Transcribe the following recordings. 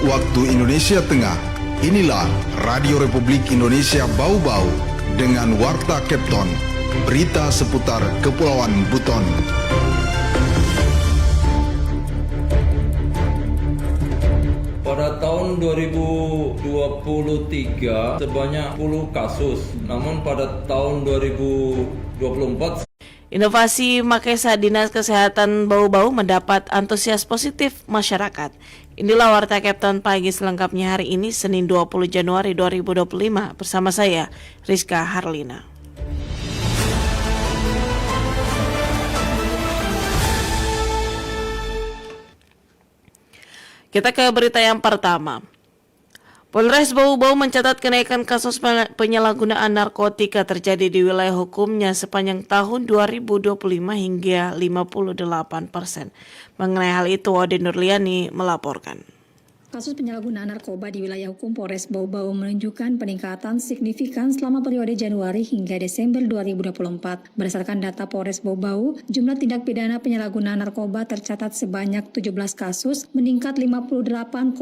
waktu Indonesia Tengah. Inilah Radio Republik Indonesia Bau-Bau dengan Warta Kepton, berita seputar Kepulauan Buton. Pada tahun 2023 sebanyak 10 kasus, namun pada tahun 2024 inovasi Makesa Dinas Kesehatan Bau-Bau mendapat antusias positif masyarakat. Inilah Warta Kepton pagi selengkapnya hari ini Senin 20 Januari 2025 bersama saya Rizka Harlina. Kita ke berita yang pertama. Polres Bau-Bau mencatat kenaikan kasus penyalahgunaan narkotika terjadi di wilayah hukumnya sepanjang tahun 2025 hingga 58%. Mengenai hal itu, Wade Nurliani melaporkan. Kasus penyalahgunaan narkoba di wilayah hukum Polres Bau-Bau menunjukkan peningkatan signifikan selama periode Januari hingga Desember 2024. Berdasarkan data Polres Bau-Bau, jumlah tindak pidana penyalahgunaan narkoba tercatat sebanyak 17 kasus, meningkat 58,82%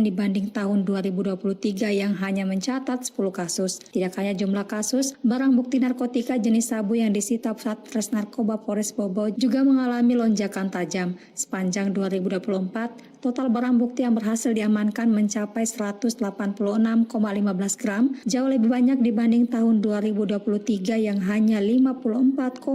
dibanding tahun 2023 yang hanya mencatat 10 kasus. Tidak hanya jumlah kasus, barang bukti narkotika jenis sabu yang disita Satres Narkoba Polres Bau-Bau juga mengalami lonjakan tajam. Sepanjang 2024, total barang bukti yang berhasil diamankan mencapai 186,15 gram, jauh lebih banyak dibanding tahun 2023 yang hanya 54,25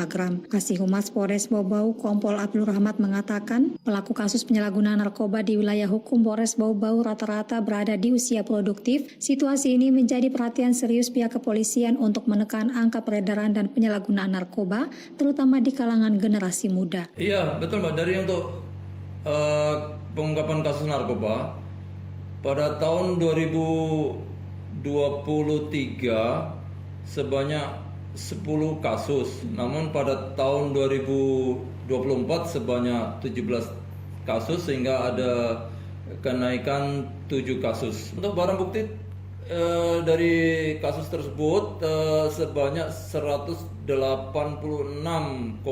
gram. Kasih Humas Polres Bau-Bau Kompol Abdul Rahmat mengatakan, pelaku kasus penyalahgunaan narkoba di wilayah hukum Polres Bau-Bau rata-rata berada di usia produktif. Situasi ini menjadi perhatian serius pihak kepolisian untuk menekan angka peredaran dan penyalahgunaan narkoba, terutama di kalangan generasi muda. Iya, betul Mbak. Dari untuk pengungkapan kasus narkoba pada tahun 2023 sebanyak 10 kasus, namun pada tahun 2024 sebanyak 17 kasus sehingga ada kenaikan 7 kasus. Untuk barang bukti dari kasus tersebut sebanyak 186,15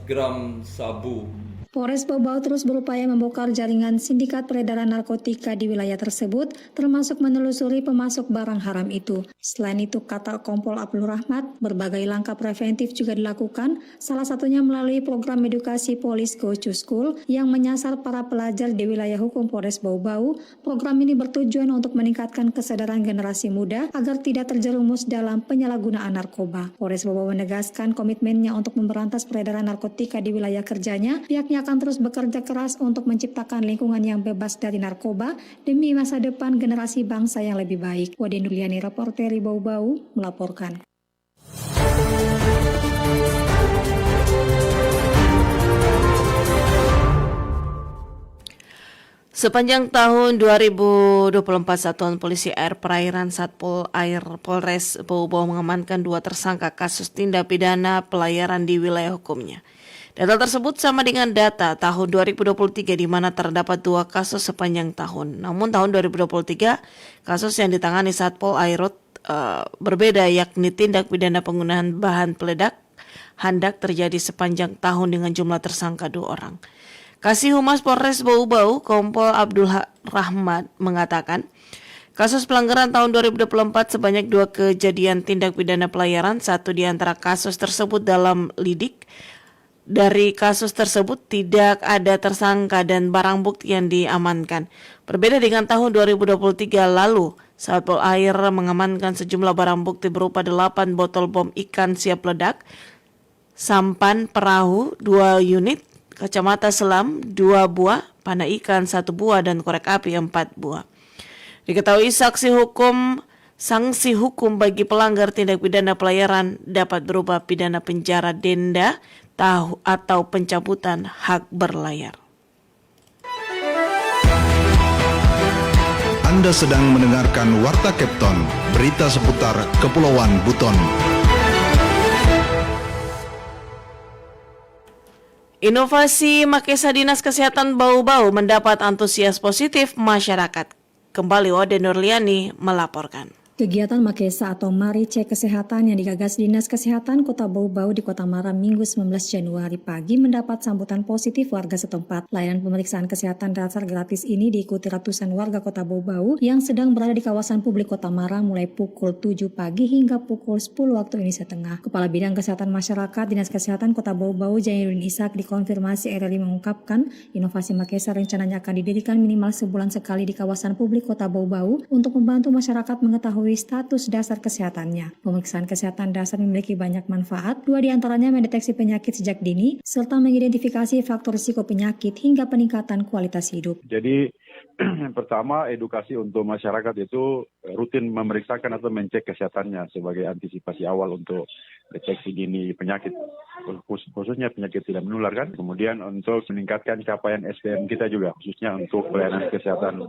gram sabu. Polres Bau-Bau terus berupaya membongkar jaringan sindikat peredaran narkotika di wilayah tersebut, termasuk menelusuri pemasok barang haram itu. Selain itu, kata Kompol Abdul Rahmat, berbagai langkah preventif juga dilakukan, salah satunya melalui program edukasi Polis Go to School yang menyasar para pelajar di wilayah hukum Polres Bau-Bau. Program ini bertujuan untuk meningkatkan kesadaran generasi muda agar tidak terjerumus dalam penyalahgunaan narkoba. Polres Bau-Bau menegaskan komitmennya untuk memberantas peredaran narkotika di wilayah kerjanya. Pihaknya akan terus bekerja keras untuk menciptakan lingkungan yang bebas dari narkoba demi masa depan generasi bangsa yang lebih baik. Wade Nurliani, reporter Bau-Bau, melaporkan. Sepanjang tahun 2024, Satuan Polisi Air Perairan Satpol Air Polres Bau-Bau mengamankan 2 tersangka kasus tindak pidana pelayaran di wilayah hukumnya. Data tersebut sama dengan data tahun 2023 di mana terdapat 2 kasus sepanjang tahun. Namun tahun 2023 kasus yang ditangani Satpol Airut berbeda, yakni tindak pidana penggunaan bahan peledak handak terjadi sepanjang tahun dengan jumlah tersangka 2 orang. Kasih Humas Polres Bau-Bau Kompol Abdul Rahmat mengatakan, kasus pelanggaran tahun 2024 sebanyak 2 kejadian tindak pidana pelayaran, 1 di antara kasus tersebut dalam lidik. Dari kasus tersebut tidak ada tersangka dan barang bukti yang diamankan. Berbeda dengan tahun 2023 lalu, Satpol Air mengamankan sejumlah barang bukti berupa 8 botol bom ikan siap ledak, sampan perahu 2 unit, kacamata selam 2 buah, panah ikan 1 buah, dan korek api 4 buah. Diketahui sanksi hukum bagi pelanggar tindak pidana pelayaran dapat berupa pidana penjara, denda, atau pencabutan hak berlayar. Anda sedang mendengarkan Warta Kepton, berita seputar Kepulauan Buton. Inovasi Makesa Dinas Kesehatan Bau-Bau mendapat antusias positif masyarakat. Kembali Wade Nurliani melaporkan. Kegiatan Makesa atau Mari Cek Kesehatan yang digagas Dinas Kesehatan Kota Bau-Bau di Kota Mara Minggu 19 Januari pagi mendapat sambutan positif warga setempat. Layanan pemeriksaan kesehatan dasar gratis ini diikuti ratusan warga Kota Bau-Bau yang sedang berada di kawasan publik Kota Mara mulai pukul 7 pagi hingga pukul 10 waktu Indonesia Tengah. Kepala Bidang Kesehatan Masyarakat Dinas Kesehatan Kota Bau-Bau Jainuddin Ishak dikonfirmasi RRI mengungkapkan inovasi Makesa rencananya akan didirikan minimal sebulan sekali di kawasan publik Kota Bau-Bau untuk membantu masyarakat mengetahui status dasar kesehatannya. Pemeriksaan kesehatan dasar memiliki banyak manfaat, 2 diantaranya mendeteksi penyakit sejak dini, serta mengidentifikasi faktor risiko penyakit hingga peningkatan kualitas hidup. Jadi yang pertama, edukasi untuk masyarakat itu rutin memeriksakan atau mencek kesehatannya sebagai antisipasi awal untuk deteksi dini penyakit, khususnya penyakit tidak menular kan. Kemudian untuk meningkatkan capaian SPM kita juga, khususnya untuk pelayanan kesehatan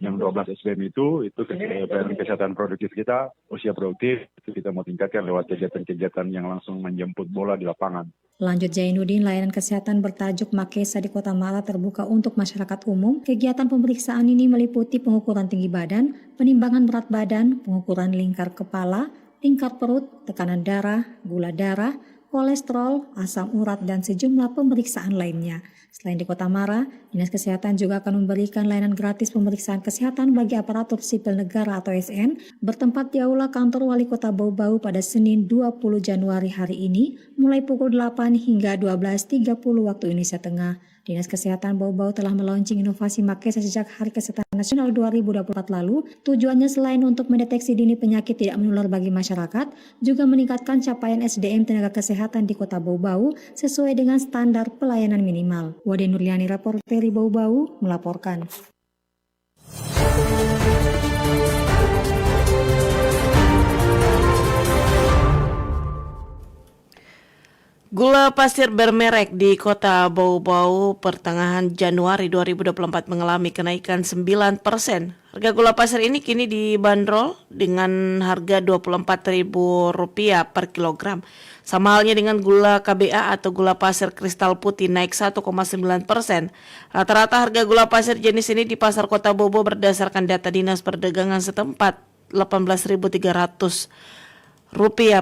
yang 12 SPM itu pelayanan kesehatan produktif kita, usia produktif, itu kita mau tingkatkan lewat kegiatan-kegiatan yang langsung menjemput bola di lapangan. Lanjut Jainuddin, layanan kesehatan bertajuk Makesa di Kota Mara terbuka untuk masyarakat umum. Kegiatan pemeriksaan ini meliputi pengukuran tinggi badan, penimbangan berat badan, pengukuran lingkar kepala, lingkar perut, tekanan darah, gula darah, kolesterol, asam urat, dan sejumlah pemeriksaan lainnya. Selain di Kota Mara, Dinas Kesehatan juga akan memberikan layanan gratis pemeriksaan kesehatan bagi aparatur sipil negara atau ASN bertempat di Aula Kantor Wali Kota Bau-Bau pada Senin 20 Januari hari ini mulai pukul 8 hingga 12.30 waktu Indonesia Tengah. Dinas Kesehatan Bau-Bau telah melaunching inovasi Makesa sejak Hari Kesehatan Nasional 2024 lalu. Tujuannya selain untuk mendeteksi dini penyakit tidak menular bagi masyarakat, juga meningkatkan capaian SDM tenaga kesehatan di Kota Bau-Bau sesuai dengan standar pelayanan minimal. Wade Nurliani, reporter Bau-Bau, melaporkan. Gula pasir bermerek di Kota Bau-Bau pertengahan Januari 2024 mengalami kenaikan 9%. Harga gula pasir ini kini dibanderol dengan harga Rp24.000 per kilogram. Sama halnya dengan gula KBA atau gula pasir kristal putih naik 1,9%. Rata-rata harga gula pasir jenis ini di pasar Kota Bau-Bau berdasarkan data Dinas Perdagangan setempat Rp18.300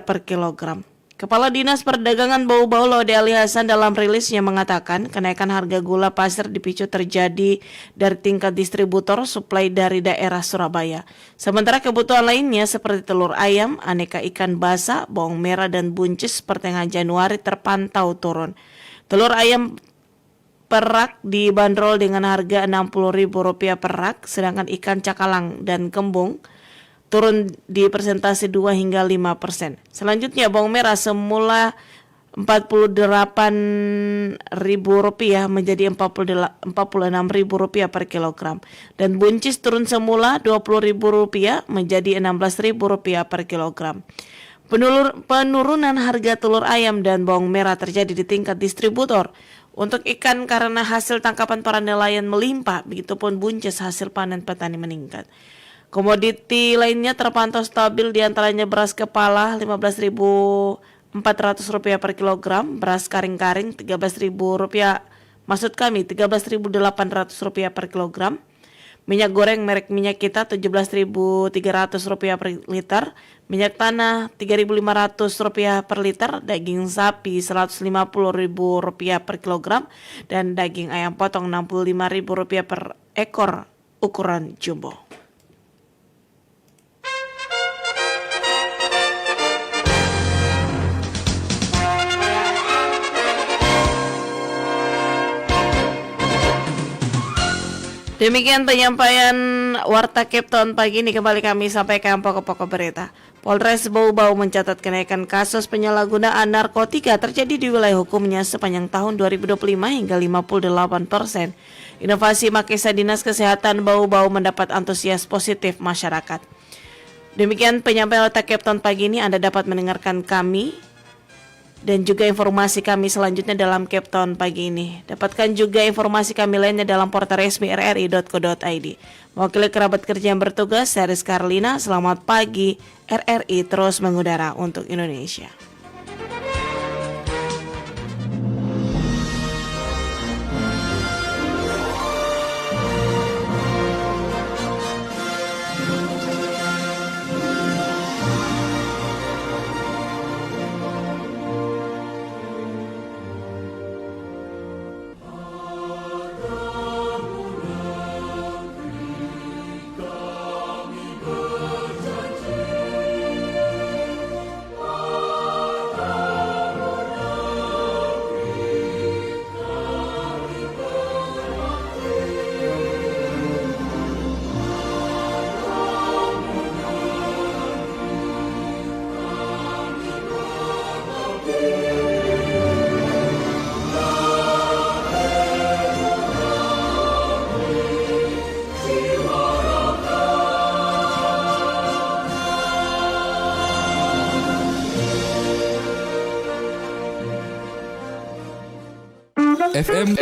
per kilogram. Kepala Dinas Perdagangan Bau-Bau Laude Ali Hasan dalam rilisnya mengatakan kenaikan harga gula pasir dipicu terjadi dari tingkat distributor suplai dari daerah Surabaya. Sementara kebutuhan lainnya seperti telur ayam, aneka ikan basa, bawang merah dan buncis pertengahan Januari terpantau turun. Telur ayam perak dibanderol dengan harga Rp60.000 per rak, sedangkan ikan cakalang dan kembung turun di persentase 2 hingga 5%. Selanjutnya bawang merah semula Rp48.000 menjadi Rp46.000 per kilogram. Dan buncis turun semula Rp20.000 menjadi Rp16.000 per kilogram. Penurunan harga telur ayam dan bawang merah terjadi di tingkat distributor. Untuk ikan karena hasil tangkapan para nelayan melimpah, begitupun buncis hasil panen petani meningkat. Komoditi lainnya terpantau stabil, diantaranya beras kepala Rp15.400 per kilogram, beras karing-karing Rp13.800 per kilogram, minyak goreng merek minyak kita Rp17.300 per liter, minyak tanah Rp3.500 per liter, daging sapi Rp150.000 per kilogram, dan daging ayam potong Rp65.000 per ekor ukuran jumbo. Demikian penyampaian Warta Kepton pagi ini, kembali kami sampaikan pokok-pokok berita. Polres Bau-Bau mencatat kenaikan kasus penyalahgunaan narkotika terjadi di wilayah hukumnya sepanjang tahun 2025 hingga 58%. Inovasi Makesa Dinas Kesehatan Bau-Bau mendapat antusias positif masyarakat. Demikian penyampaian Warta Kepton pagi ini. Anda dapat mendengarkan kami dan juga informasi kami selanjutnya dalam Kepton pagi ini. Dapatkan juga informasi kami lainnya dalam portal resmi rri.co.id. Mewakili kerabat kerja yang bertugas, saya Rizka Arlina. Selamat pagi, RRI terus mengudara untuk Indonesia. FM